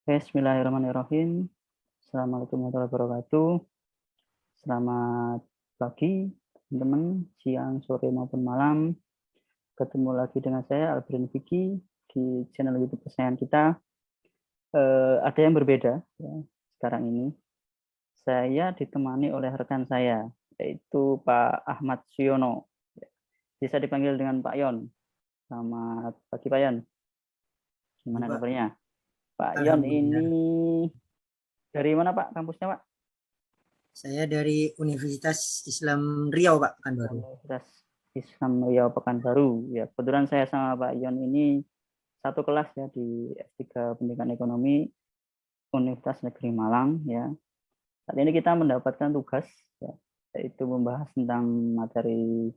Bismillahirrahmanirrahim. Assalamualaikum warahmatullahi wabarakatuh. Selamat pagi, teman-teman, siang, sore maupun malam. Ketemu lagi dengan saya, Albrin Vicky, di channel YouTube kesayangan kita. Ada yang berbeda ya, sekarang ini. Saya ditemani oleh rekan saya, yaitu Pak Ahmad Siono. Bisa dipanggil dengan Pak Yon. Selamat pagi, Pak Yon. Gimana Pak. kabarnya? Pak Yon ini Alhamdulillah. dari mana, Pak? Kampusnya, Pak? Saya dari Universitas Islam Riau, Pak, Pekanbaru. Universitas Islam Riau Pekanbaru. Ya, kebetulan saya sama Pak Yon ini satu kelas ya di S3 Pendidikan Ekonomi Universitas Negeri Malang ya. Saat ini kita mendapatkan tugas ya, yaitu membahas tentang materi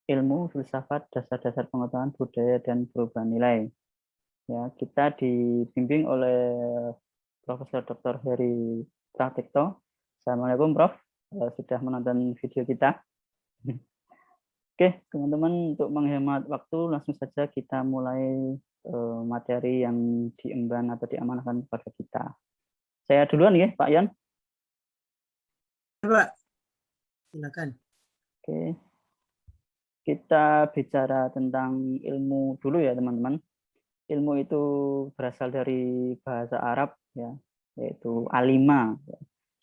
ilmu, filsafat, dasar-dasar pengetahuan budaya dan perubahan nilai. Ya, kita dibimbing oleh Profesor Dr. Heri Pratikto. Assalamualaikum Prof. Sudah menonton video kita. Oke, teman-teman, untuk menghemat waktu, langsung saja kita mulai materi yang diemban atau diamanahkan kepada kita. Saya duluan ya, Pak Yan. Pak, silakan. Oke, kita bicara tentang ilmu dulu ya, teman-teman. Ilmu itu berasal dari bahasa Arab ya, yaitu alima.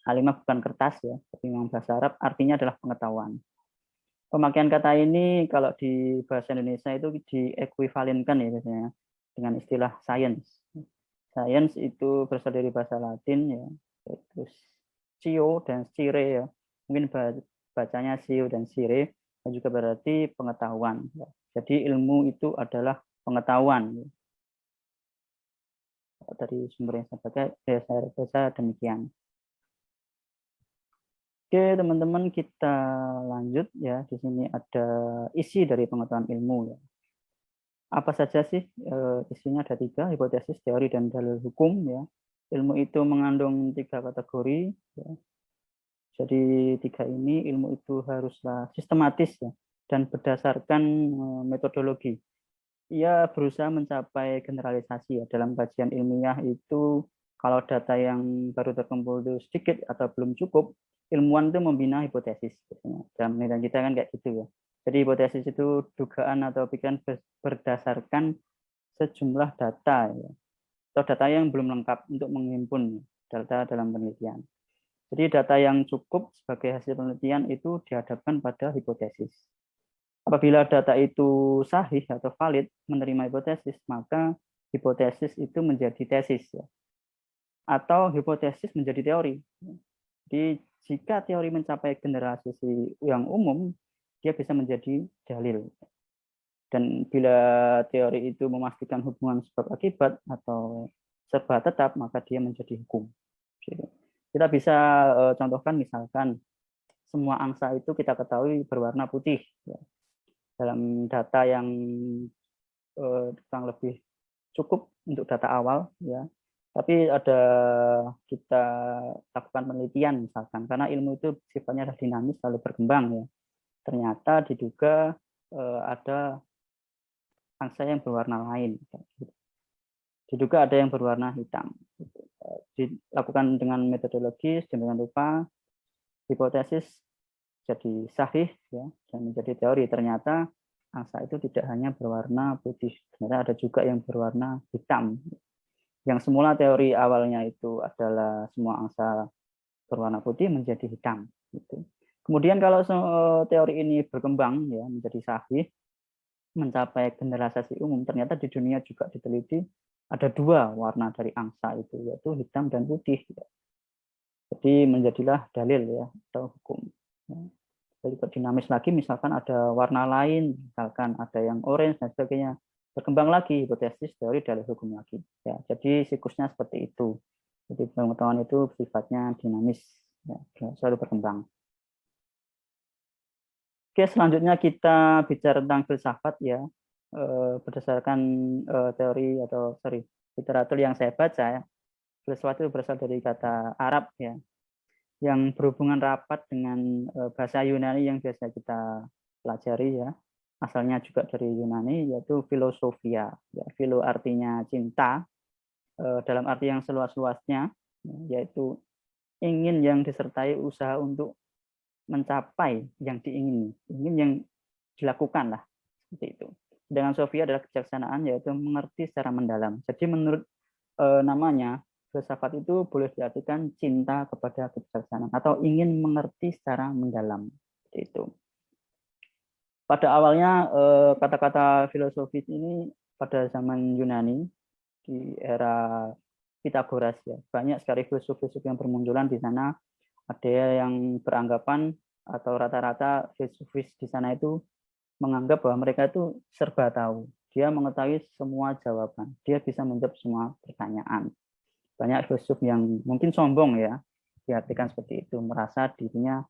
Alima bukan kertas ya, tapi memang bahasa Arab artinya adalah pengetahuan. Pemakaian kata ini kalau di bahasa Indonesia itu diekuivalenkan ya biasanya dengan istilah science. Science itu berasal dari bahasa Latin ya, yaitu scio dan scire ya. Mungkin bacanya scio dan scire, dan juga berarti pengetahuan. Ya. Jadi ilmu itu adalah pengetahuan. Ya. Dari sumber yang saya baca demikian. Oke, teman-teman, kita lanjut ya. Di sini ada isi dari pengetahuan ilmu ya. Apa saja sih isinya? Ada 3, hipotesis, teori, dan dalil hukum ya. Ilmu itu mengandung 3 kategori ya. Jadi 3 ini ilmu itu haruslah sistematis ya dan berdasarkan metodologi. Ia berusaha mencapai generalisasi ya. Dalam kajian ilmiah itu kalau data yang baru terkumpul itu sedikit atau belum cukup, ilmuwan itu membina hipotesis. Dalam penelitian kita kan kayak gitu ya. Jadi hipotesis itu dugaan atau pikiran berdasarkan sejumlah data ya, atau data yang belum lengkap untuk menghimpun data dalam penelitian. Jadi data yang cukup sebagai hasil penelitian itu dihadapkan pada hipotesis. Apabila data itu sahih atau valid menerima hipotesis, maka hipotesis itu menjadi tesis ya. Atau hipotesis menjadi teori. Jadi jika teori mencapai generalisasi yang umum, dia bisa menjadi dalil. Dan bila teori itu memastikan hubungan sebab akibat atau serba tetap, maka dia menjadi hukum. Kita bisa contohkan misalkan semua angsa itu kita ketahui berwarna putih. Dalam data yang kurang lebih cukup untuk data awal, ya. Tapi ada kita lakukan penelitian misalkan, karena ilmu itu sifatnya adalah dinamis lalu berkembang ya. Ternyata diduga ada angsa yang berwarna lain. Diduga ada yang berwarna hitam. Dilakukan dengan metodologi sedemikian rupa, hipotesis jadi sahih ya dan menjadi teori. Ternyata angsa itu tidak hanya berwarna putih, ternyata ada juga yang berwarna hitam. Yang semula teori awalnya itu adalah semua angsa berwarna putih menjadi hitam. Gitu. Kemudian kalau teori ini berkembang ya menjadi sahih, mencapai generalisasi umum, ternyata di dunia juga diteliti ada 2 warna dari angsa itu, yaitu hitam dan putih. Jadi menjadilah dalil ya atau hukum. Jadi dinamis lagi, misalkan ada warna lain, misalkan ada yang orange dan sebagainya, berkembang lagi hipotesis, teori, dalil hukum lagi. Ya, jadi siklusnya seperti itu. Jadi pengetahuan itu sifatnya dinamis, ya, selalu berkembang. Oke, selanjutnya kita bicara tentang filsafat ya, berdasarkan teori atau literatur yang saya baca ya. Filsafat itu berasal dari kata Arab ya, yang berhubungan rapat dengan bahasa Yunani yang biasa kita pelajari ya. Asalnya juga dari Yunani, yaitu filosofia. Ya, philo artinya cinta, dalam arti yang seluas-luasnya, yaitu ingin yang disertai usaha untuk mencapai yang diingini, ingin yang dilakukan lah, seperti itu. Sedangkan Sofia adalah kejaksanaan, yaitu mengerti secara mendalam. Jadi menurut namanya, filsafat itu boleh diartikan cinta kepada kebijaksanaan atau ingin mengerti secara mendalam. Seperti itu. Pada awalnya kata-kata filosofis ini pada zaman Yunani di era Pitagoras ya, banyak sekali filsuf-filsuf yang bermunculan di sana. Ada yang beranggapan atau rata-rata filsufis di sana itu menganggap bahwa mereka itu serba tahu. Dia mengetahui semua jawaban. Dia bisa menjawab semua pertanyaan. Banyak filsuf yang mungkin sombong ya, diartikan seperti itu, merasa dirinya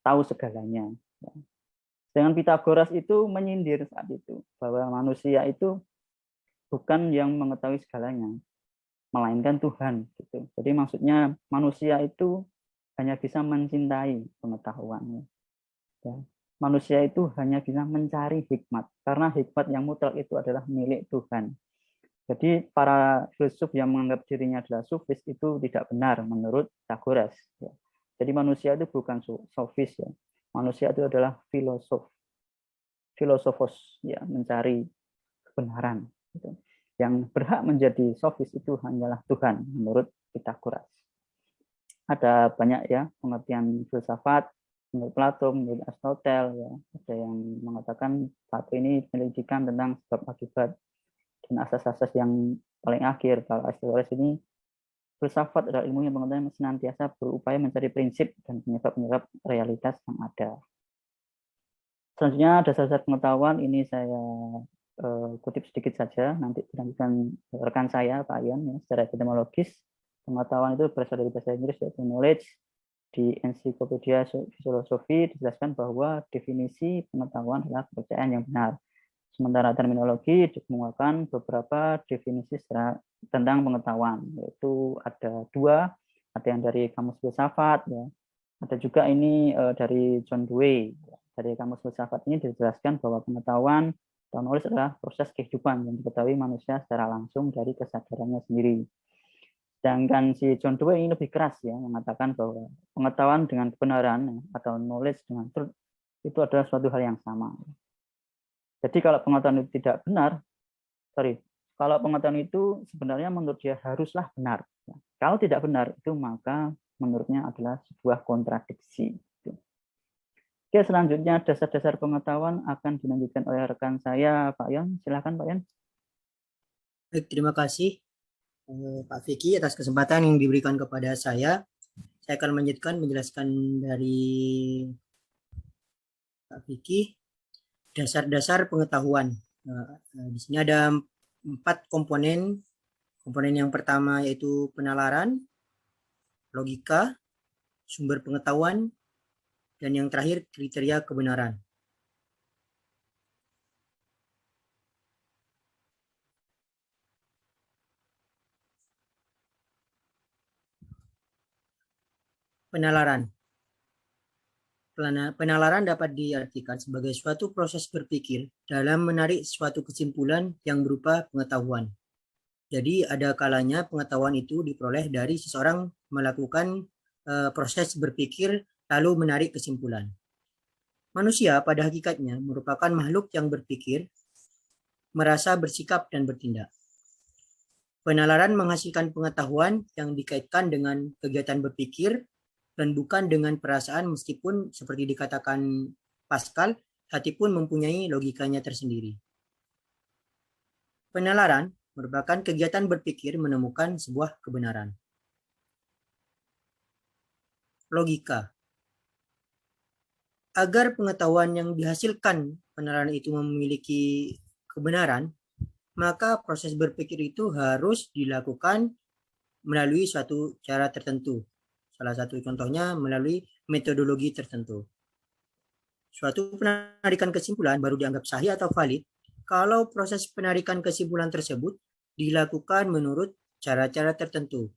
tahu segalanya. Dengan Pitagoras itu menyindir saat itu bahwa manusia itu bukan yang mengetahui segalanya, melainkan Tuhan. Gitu. Jadi maksudnya manusia itu hanya bisa mencintai pengetahuan. Ya. Manusia itu hanya bisa mencari hikmat, karena hikmat yang mutlak itu adalah milik Tuhan. Jadi para filsuf yang menganggap dirinya adalah sufis itu tidak benar menurut Pitagoras. Ya. Jadi manusia itu bukan sofis ya. Manusia itu adalah filosofos ya, mencari kebenaran. Gitu. Yang berhak menjadi sofis itu hanyalah Tuhan menurut Pitagoras. Ada banyak ya pengertian filsafat menurut Plato, menurut Aristoteles ya. Ada yang mengatakan Plato ini pendidikan tentang sebab akibat dan asas-asas yang paling akhir. Kalau Aristoteles ini filsafat adalah ilmu yang pengetahuan senantiasa berupaya mencari prinsip dan penyebab-penyebab realitas yang ada. Selanjutnya dasar-dasar pengetahuan ini saya kutip sedikit saja, nanti dilanjutkan rekan saya Pak Ian ya, secara epistemologis. Pengetahuan itu berasal dari bahasa Inggris yaitu knowledge. Di Ensiklopedia Filosofi dijelaskan bahwa definisi pengetahuan adalah kepercayaan yang benar. Sementara terminologi dikemukakan beberapa definisi tentang pengetahuan, yaitu ada dua, ada yang dari Kamus Filsafat, ya. Ada juga ini dari John Dewey. Dari Kamus Filsafat ini dijelaskan bahwa pengetahuan atau knowledge adalah proses kehidupan yang diketahui manusia secara langsung dari kesadarannya sendiri. Sedangkan si John Dewey ini lebih keras ya, mengatakan bahwa pengetahuan dengan kebenaran atau knowledge dengan truth itu adalah suatu hal yang sama. Jadi kalau pengetahuan itu tidak benar, kalau pengetahuan itu sebenarnya menurut dia haruslah benar. Kalau tidak benar itu maka menurutnya adalah sebuah kontradiksi. Oke, selanjutnya dasar-dasar pengetahuan akan dilanjutkan oleh rekan saya Pak Yon. Silakan Pak Yon. Baik, terima kasih Pak Vicky atas kesempatan yang diberikan kepada saya. Saya akan melanjutkan menjelaskan dari Pak Vicky dasar-dasar pengetahuan. Di sini ada 4 komponen. Komponen yang pertama yaitu penalaran, logika, sumber pengetahuan, dan yang terakhir kriteria kebenaran. Penalaran. Penalaran dapat diartikan sebagai suatu proses berpikir dalam menarik suatu kesimpulan yang berupa pengetahuan. Jadi ada kalanya pengetahuan itu diperoleh dari seseorang melakukan proses berpikir lalu menarik kesimpulan. Manusia pada hakikatnya merupakan makhluk yang berpikir, merasa, bersikap, dan bertindak. Penalaran menghasilkan pengetahuan yang dikaitkan dengan kegiatan berpikir dan bukan dengan perasaan, meskipun seperti dikatakan Pascal, hati pun mempunyai logikanya tersendiri. Penalaran merupakan kegiatan berpikir menemukan sebuah kebenaran. Logika. Agar pengetahuan yang dihasilkan penalaran itu memiliki kebenaran, maka proses berpikir itu harus dilakukan melalui suatu cara tertentu. Salah satu contohnya melalui metodologi tertentu. Suatu penarikan kesimpulan baru dianggap sahih atau valid kalau proses penarikan kesimpulan tersebut dilakukan menurut cara-cara tertentu.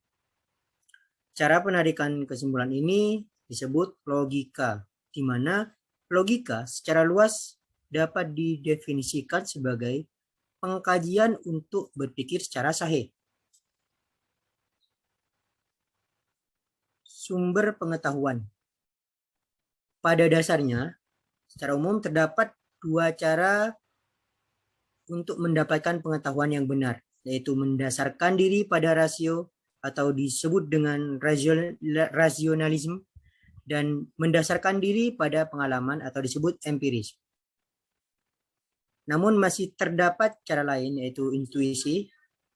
Cara penarikan kesimpulan ini disebut logika, di mana logika secara luas dapat didefinisikan sebagai pengkajian untuk berpikir secara sahih. sumber pengetahuan. Pada dasarnya, secara umum terdapat dua cara untuk mendapatkan pengetahuan yang benar, yaitu mendasarkan diri pada rasio atau disebut dengan rasionalisme, dan mendasarkan diri pada pengalaman atau disebut empiris. Namun masih terdapat cara lain, yaitu intuisi,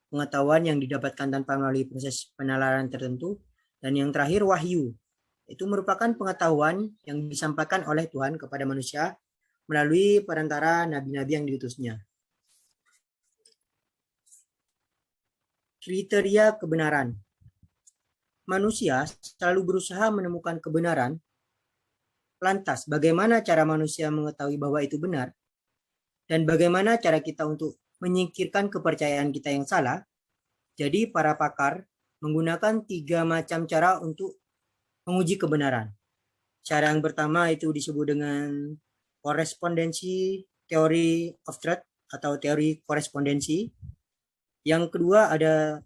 pengetahuan yang didapatkan tanpa melalui proses penalaran tertentu, dan yang terakhir wahyu. Itu merupakan pengetahuan yang disampaikan oleh Tuhan kepada manusia melalui perantara nabi-nabi yang diutusnya. Kriteria kebenaran. Manusia selalu berusaha menemukan kebenaran. Lantas, bagaimana cara manusia mengetahui bahwa itu benar? Dan bagaimana cara kita untuk menyingkirkan kepercayaan kita yang salah? Jadi para pakar menggunakan 3 macam cara untuk menguji kebenaran. Cara yang pertama itu disebut dengan korespondensi teori of truth atau teori korespondensi. Yang kedua ada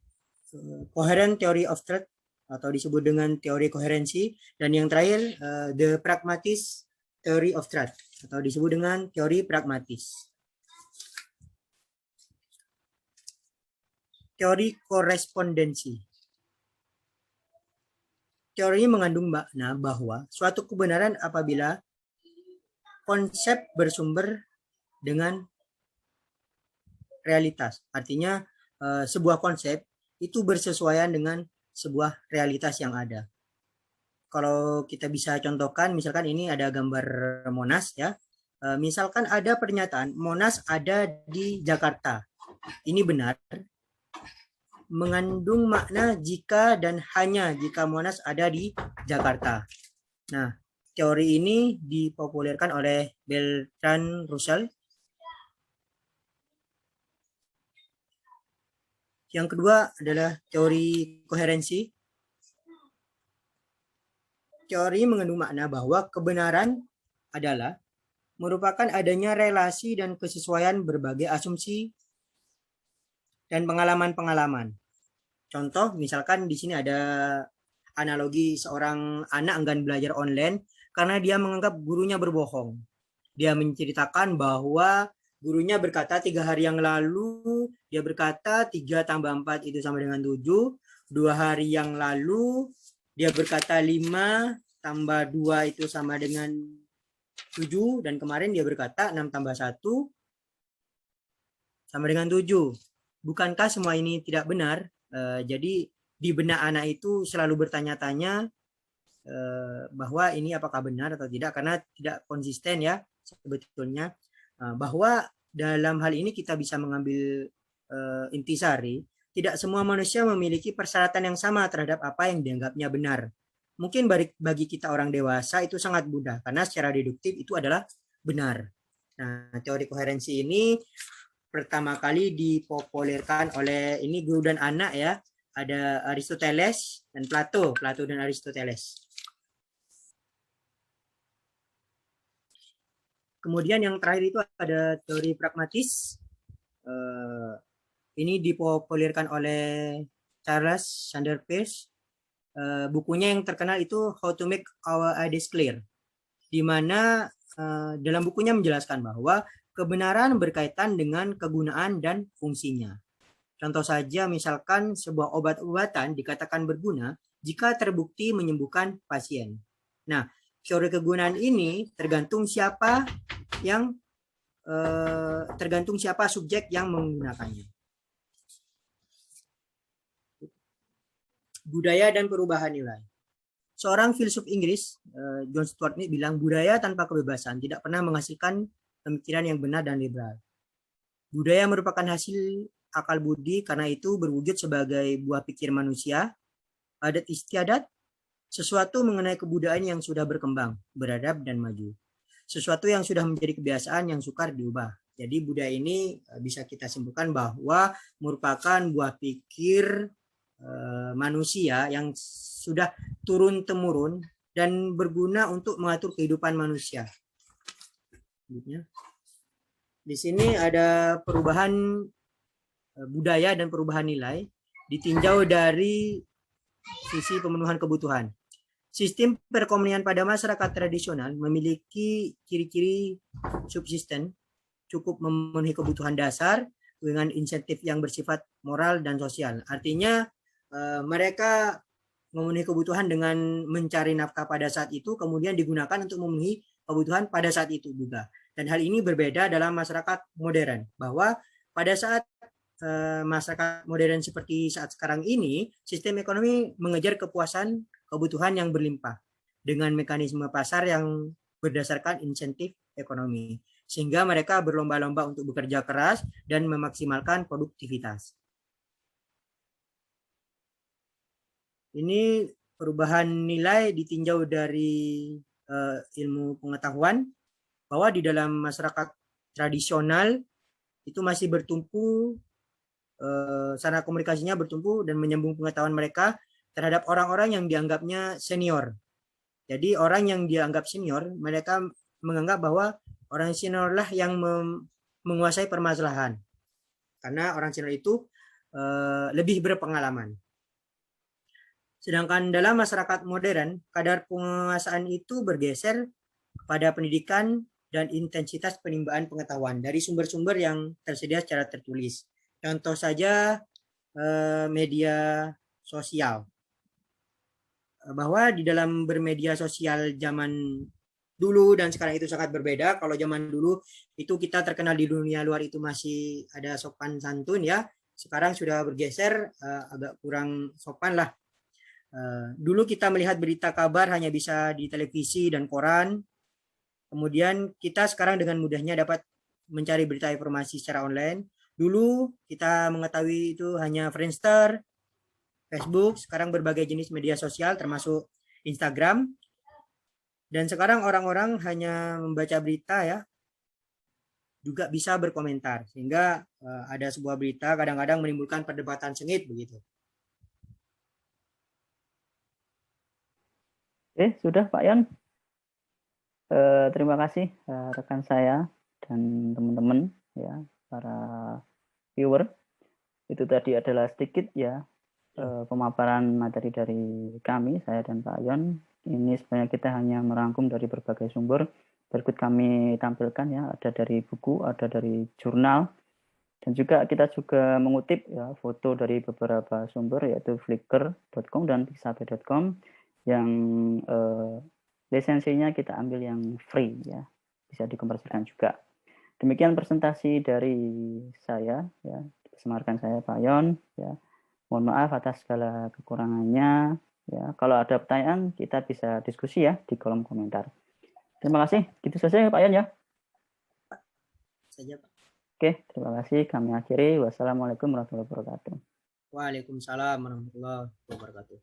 coherent theory of truth atau disebut dengan teori koherensi. Dan yang terakhir the pragmatist theory of truth atau disebut dengan teori pragmatis. Teori korespondensi. Teori mengandung makna bahwa suatu kebenaran apabila konsep bersumber dengan realitas. Artinya sebuah konsep itu bersesuaian dengan sebuah realitas yang ada. Kalau kita bisa contohkan, misalkan ini ada gambar Monas ya. Misalkan ada pernyataan Monas ada di Jakarta. Ini benar. Mengandung makna jika dan hanya jika Monas ada di Jakarta. Nah, teori ini dipopulerkan oleh Bertrand Russell. Yang kedua adalah teori koherensi. Teori mengandung makna bahwa kebenaran adalah merupakan adanya relasi dan kesesuaian berbagai asumsi dan pengalaman-pengalaman. Contoh, misalkan di sini ada analogi seorang anak enggan belajar online karena dia menganggap gurunya berbohong. Dia menceritakan bahwa gurunya berkata 3 hari yang lalu, dia berkata 3 tambah 4 itu sama dengan 7. 2 hari yang lalu, dia berkata 5 tambah 2 itu sama dengan 7. Dan kemarin dia berkata 6 tambah 1 sama dengan 7. Bukankah semua ini tidak benar? Jadi di benak anak itu selalu bertanya-tanya bahwa ini apakah benar atau tidak, karena tidak konsisten ya sebetulnya. Bahwa dalam hal ini kita bisa mengambil intisari, tidak semua manusia memiliki persyaratan yang sama terhadap apa yang dianggapnya benar. Mungkin bagi kita orang dewasa itu sangat mudah karena secara deduktif itu adalah benar. Nah, teori koherensi ini pertama kali dipopulerkan oleh ini guru dan anak ya, ada Aristoteles dan Plato dan Aristoteles. Kemudian yang terakhir itu ada teori pragmatis. Ini dipopulerkan oleh Charles Sanders Peirce. Bukunya yang terkenal itu How to Make Our Ideas Clear, di mana dalam bukunya menjelaskan bahwa kebenaran berkaitan dengan kegunaan dan fungsinya. Contoh saja, misalkan sebuah obat-obatan dikatakan berguna jika terbukti menyembuhkan pasien. Nah, teori kegunaan ini tergantung siapa subjek yang menggunakannya. Budaya dan perubahan nilai. Seorang filsuf Inggris, John Stuart Mill, bilang budaya tanpa kebebasan tidak pernah menghasilkan pemikiran yang benar dan liberal. Budaya merupakan hasil akal budi, karena itu berwujud sebagai buah pikir manusia. Adat istiadat, sesuatu mengenai kebudayaan yang sudah berkembang, beradab dan maju. Sesuatu yang sudah menjadi kebiasaan yang sukar diubah. Jadi budaya ini bisa kita simpulkan bahwa merupakan buah pikir manusia yang sudah turun-temurun dan berguna untuk mengatur kehidupan manusia. Di sini ada perubahan budaya dan perubahan nilai ditinjau dari sisi pemenuhan kebutuhan. Sistem perekonomian pada masyarakat tradisional memiliki ciri-ciri subsisten, cukup memenuhi kebutuhan dasar dengan insentif yang bersifat moral dan sosial. Artinya mereka memenuhi kebutuhan dengan mencari nafkah pada saat itu, kemudian digunakan untuk memenuhi kebutuhan pada saat itu juga. Dan hal ini berbeda dalam masyarakat modern, bahwa pada saat masyarakat modern seperti saat sekarang ini, sistem ekonomi mengejar kepuasan kebutuhan yang berlimpah dengan mekanisme pasar yang berdasarkan insentif ekonomi, sehingga mereka berlomba-lomba untuk bekerja keras dan memaksimalkan produktivitas. Ini perubahan nilai ditinjau dari ilmu pengetahuan, bahwa di dalam masyarakat tradisional itu masih bertumpu, sarana komunikasinya bertumpu dan menyambung pengetahuan mereka terhadap orang-orang yang dianggapnya senior. Jadi orang yang dianggap senior, mereka menganggap bahwa orang senior lah yang menguasai permasalahan, karena orang senior itu lebih berpengalaman. Sedangkan dalam masyarakat modern, kadar penguasaan itu bergeser pada pendidikan dan intensitas penimbangan pengetahuan dari sumber-sumber yang tersedia secara tertulis. Contoh saja media sosial. Bahwa di dalam bermedia sosial zaman dulu dan sekarang itu sangat berbeda. Kalau zaman dulu itu kita terkenal di dunia luar itu masih ada sopan santun ya. Sekarang sudah bergeser, agak kurang sopan lah. Dulu kita melihat berita kabar hanya bisa di televisi dan koran. Kemudian kita sekarang dengan mudahnya dapat mencari berita informasi secara online. Dulu kita mengetahui itu hanya Friendster, Facebook, sekarang berbagai jenis media sosial termasuk Instagram. Dan sekarang orang-orang hanya membaca berita ya, juga bisa berkomentar. Sehingga ada sebuah berita kadang-kadang menimbulkan perdebatan sengit begitu. Oke, sudah Pak Yon. Terima kasih rekan saya dan teman-teman ya, para viewer. Itu tadi adalah sedikit ya pemaparan materi dari kami, saya dan Pak Yon. Ini sebenarnya kita hanya merangkum dari berbagai sumber. Berikut kami tampilkan ya, ada dari buku, ada dari jurnal, dan juga kita juga mengutip ya foto dari beberapa sumber yaitu flickr.com dan pixabay.com yang lisensinya kita ambil yang free ya, bisa dikonversikan juga. Demikian presentasi dari saya ya, dipersembahkan saya Pak Yon ya. Mohon maaf atas segala kekurangannya ya. Kalau ada pertanyaan kita bisa diskusi ya di kolom komentar. Terima kasih. Gitu saja Pak Yon ya. Saja Pak. Oke, terima kasih. Kami akhiri. Wassalamualaikum warahmatullahi wabarakatuh. Waalaikumsalam warahmatullahi wabarakatuh.